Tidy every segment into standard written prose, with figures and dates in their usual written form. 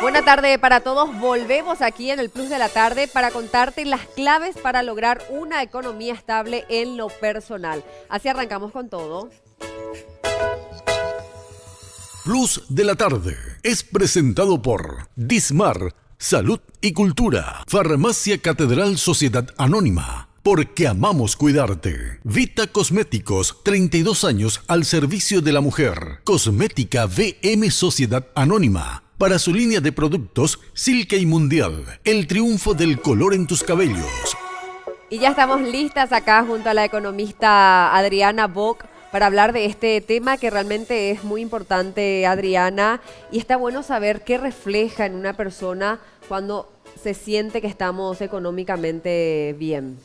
Buena tarde para todos. Volvemos aquí en el Plus de la Tarde para contarte las claves para lograr una economía estable en lo personal. Así arrancamos con todo. Plus de la Tarde es presentado por Dismar, Salud y Cultura, Farmacia Catedral Sociedad Anónima, porque amamos cuidarte. Vita Cosméticos, 32 años al servicio de la mujer. Cosmética VM Sociedad Anónima, para su línea de productos Silke y Mundial, el triunfo del color en tus cabellos. Y ya estamos listas acá junto a la economista Adriana Bock para hablar de este tema que realmente es muy importante, Adriana, y está bueno saber qué refleja en una persona cuando se siente que estamos económicamente bien.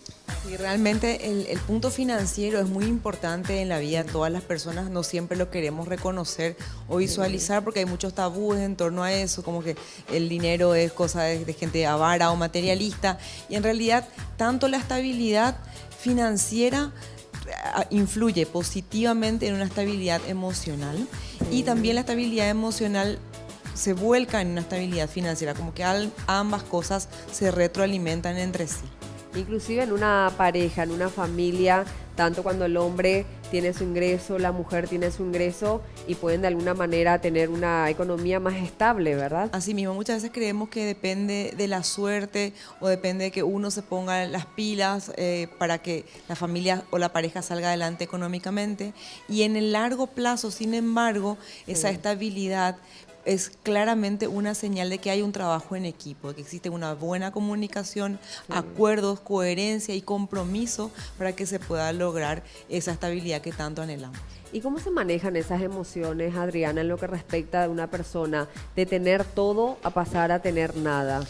Y realmente el punto financiero es muy importante en la vida de todas las personas, no siempre lo queremos reconocer o visualizar porque hay muchos tabúes en torno a eso, como que el dinero es cosa de gente avara o materialista, y en realidad tanto la estabilidad financiera influye positivamente en una estabilidad emocional y también la estabilidad emocional se vuelca en una estabilidad financiera, como que ambas cosas se retroalimentan entre sí. Inclusive en una pareja, en una familia, tanto cuando el hombre tiene su ingreso, la mujer tiene su ingreso y pueden de alguna manera tener una economía más estable, ¿verdad? Así mismo, muchas veces creemos que depende de la suerte o depende de que uno se ponga las pilas para que la familia o la pareja salga adelante económicamente, y en el largo plazo, sin embargo, esa estabilidad es claramente una señal de que hay un trabajo en equipo, de que existe una buena comunicación, acuerdos, coherencia y compromiso para que se pueda lograr esa estabilidad que tanto anhelamos. ¿Y cómo se manejan esas emociones, Adriana, en lo que respecta de una persona de tener todo a pasar a tener nada?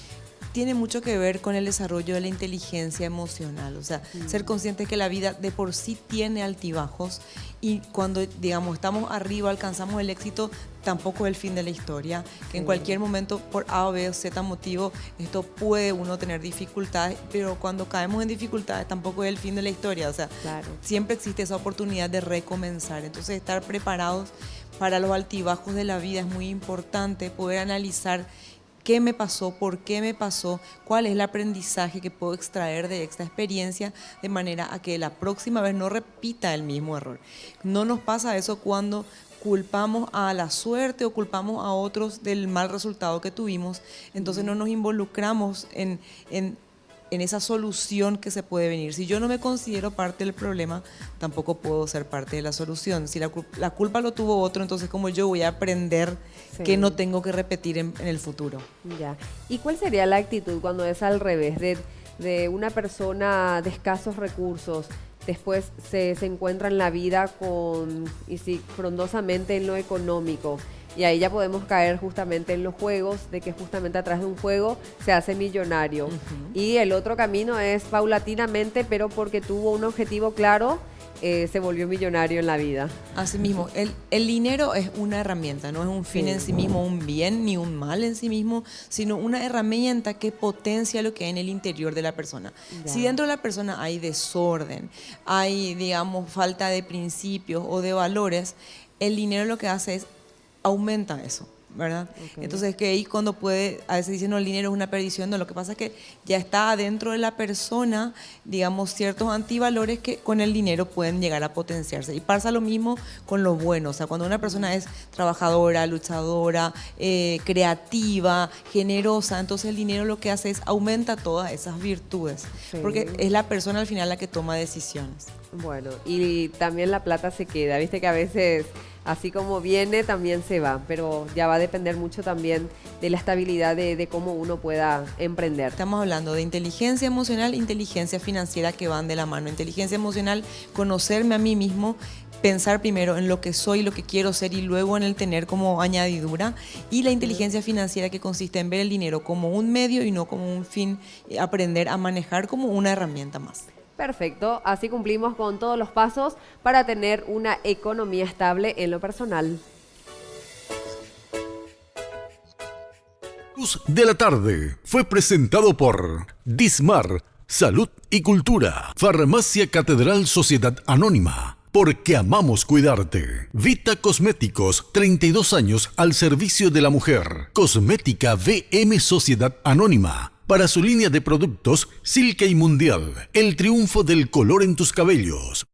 Tiene mucho que ver con el desarrollo de la inteligencia emocional, o sea, ser consciente que la vida de por sí tiene altibajos y cuando, digamos, estamos arriba, alcanzamos el éxito, tampoco es el fin de la historia, que en cualquier momento, por A o B o Z motivo, esto puede uno tener dificultades, pero cuando caemos en dificultades tampoco es el fin de la historia, o sea, siempre existe esa oportunidad de recomenzar, entonces estar preparados para los altibajos de la vida es muy importante, poder analizar qué me pasó, por qué me pasó, cuál es el aprendizaje que puedo extraer de esta experiencia de manera a que la próxima vez no repita el mismo error. No nos pasa eso cuando culpamos a la suerte o culpamos a otros del mal resultado que tuvimos, entonces no nos involucramos en esa solución que se puede venir. Si yo no me considero parte del problema, tampoco puedo ser parte de la solución. Si la culpa lo tuvo otro, entonces ¿cómo yo voy a aprender que no tengo que repetir en el futuro? Ya. ¿Y cuál sería la actitud cuando es al revés, de una persona de escasos recursos, después se encuentra en la vida frondosamente en lo económico? Y ahí ya podemos caer justamente en los juegos, de que justamente atrás de un juego se hace millonario. Y el otro camino es paulatinamente, pero porque tuvo un objetivo claro, se volvió millonario en la vida. Así mismo, el dinero es una herramienta, no es un fin en sí mismo, un bien ni un mal en sí mismo, sino una herramienta que potencia lo que hay en el interior de la persona. Si dentro de la persona hay desorden, hay, digamos, falta de principios o de valores, el dinero lo que hace es aumenta eso, ¿verdad? Entonces que ahí cuando a veces dicen no, el dinero es una perdición, no, lo que pasa es que ya está adentro de la persona, digamos, ciertos antivalores que con el dinero pueden llegar a potenciarse. Y pasa lo mismo con lo bueno, o sea, cuando una persona es trabajadora, luchadora, creativa, generosa, entonces el dinero lo que hace es aumenta todas esas virtudes, porque es la persona al final la que toma decisiones. Bueno, y también la plata se queda, viste que a veces así como viene también se va, pero ya va a depender mucho también de la estabilidad de cómo uno pueda emprender. Estamos hablando de inteligencia emocional, inteligencia financiera que van de la mano. Inteligencia emocional, conocerme a mí mismo, pensar primero en lo que soy, lo que quiero ser y luego en el tener como añadidura, y la inteligencia financiera que consiste en ver el dinero como un medio y no como un fin, aprender a manejar como una herramienta más. Perfecto, así cumplimos con todos los pasos para tener una economía estable en lo personal. Plus de la Tarde fue presentado por Dismar, Salud y Cultura, Farmacia Catedral Sociedad Anónima, porque amamos cuidarte. Vita Cosméticos, 32 años al servicio de la mujer. Cosmética VM Sociedad Anónima. Para su línea de productos Silke y Mundial, el triunfo del color en tus cabellos.